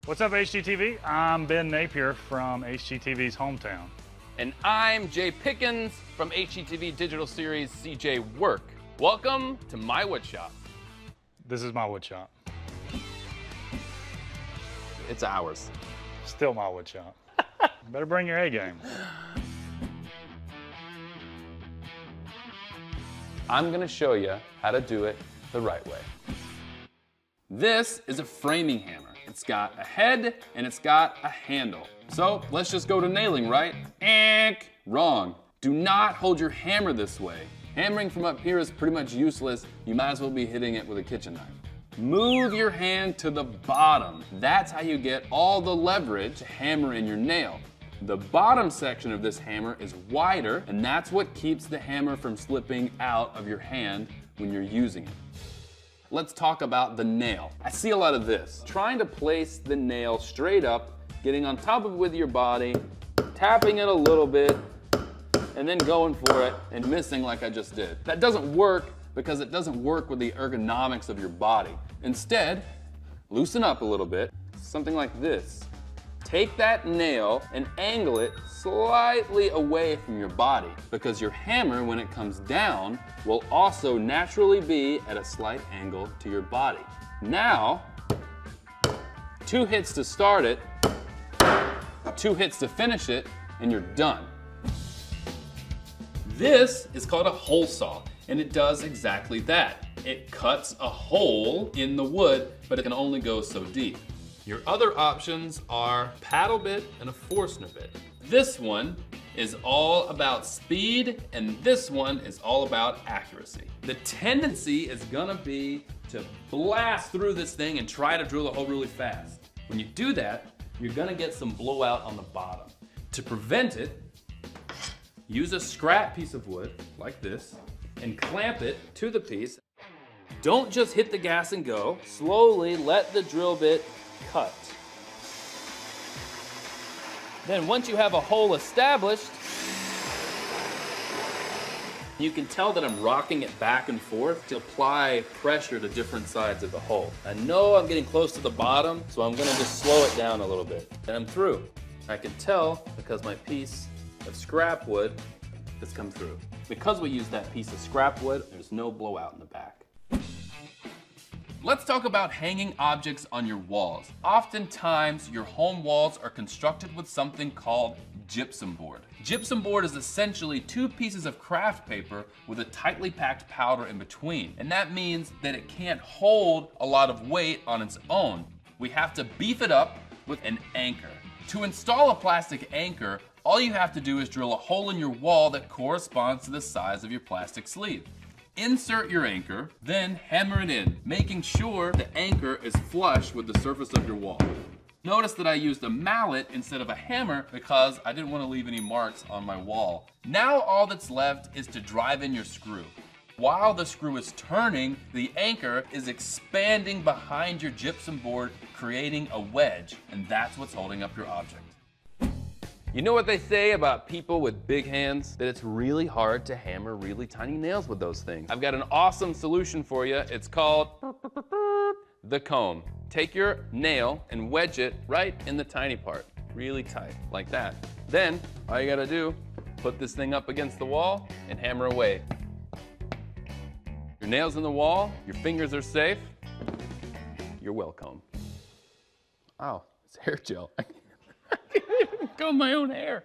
What's up, HGTV? I'm Ben Napier from HGTV's hometown. And I'm Jay Pickens from HGTV digital series CJ Work. Welcome to my wood shop. This is my wood shop. It's ours. Still my wood shop. Better bring your A game. I'm gonna show you how to do it the right way. This is a framing hammer. It's got a head and it's got a handle. So let's just go to nailing, right? Wrong. Do not hold your hammer this way. Hammering from up here is pretty much useless. You might as well be hitting it with a kitchen knife. Move your hand to the bottom. That's how you get all the leverage to hammer in your nail. The bottom section of this hammer is wider, and that's what keeps the hammer from slipping out of your hand when you're using it. Let's talk about the nail. I see a lot of this. Trying to place the nail straight up, getting on top of it with your body, tapping it a little bit, and then going for it and missing like I just did. That doesn't work because it doesn't work with the ergonomics of your body. Instead, loosen up a little bit, something like this. Take that nail and angle it slightly away from your body because your hammer, when it comes down, will also naturally be at a slight angle to your body. Now, 2 hits to start it, 2 hits to finish it, and you're done. This is called a hole saw, and it does exactly that. It cuts a hole in the wood, but it can only go so deep. Your other options are paddle bit and a Forstner bit. This one is all about speed, and this one is all about accuracy. The tendency is gonna be to blast through this thing and try to drill a hole really fast. When you do that, you're gonna get some blowout on the bottom. To prevent it, use a scrap piece of wood, like this, and clamp it to the piece. Don't just hit the gas and go. Slowly let the drill bit cut. Then once you have a hole established, you can tell that I'm rocking it back and forth to apply pressure to different sides of the hole. I know I'm getting close to the bottom, so I'm gonna just slow it down a little bit. And I'm through. I can tell because my piece of scrap wood has come through. Because we used that piece of scrap wood, there's no blowout in the back. Let's talk about hanging objects on your walls. Oftentimes, your home walls are constructed with something called gypsum board. Gypsum board is essentially 2 pieces of craft paper with a tightly packed powder in between. And that means that it can't hold a lot of weight on its own. We have to beef it up with an anchor. To install a plastic anchor, all you have to do is drill a hole in your wall that corresponds to the size of your plastic sleeve. Insert your anchor, then hammer it in, making sure the anchor is flush with the surface of your wall. Notice that I used a mallet instead of a hammer because I didn't want to leave any marks on my wall. Now all that's left is to drive in your screw. While the screw is turning, the anchor is expanding behind your gypsum board, creating a wedge, and that's what's holding up your object. You know what they say about people with big hands? That it's really hard to hammer really tiny nails with those things. I've got an awesome solution for you. It's called the comb. Take your nail and wedge it right in the tiny part, really tight, like that. Then, all you gotta do, put this thing up against the wall and hammer away. Your nail's in the wall, your fingers are safe, you're welcome. Wow, it's hair gel. I can't even comb my own hair.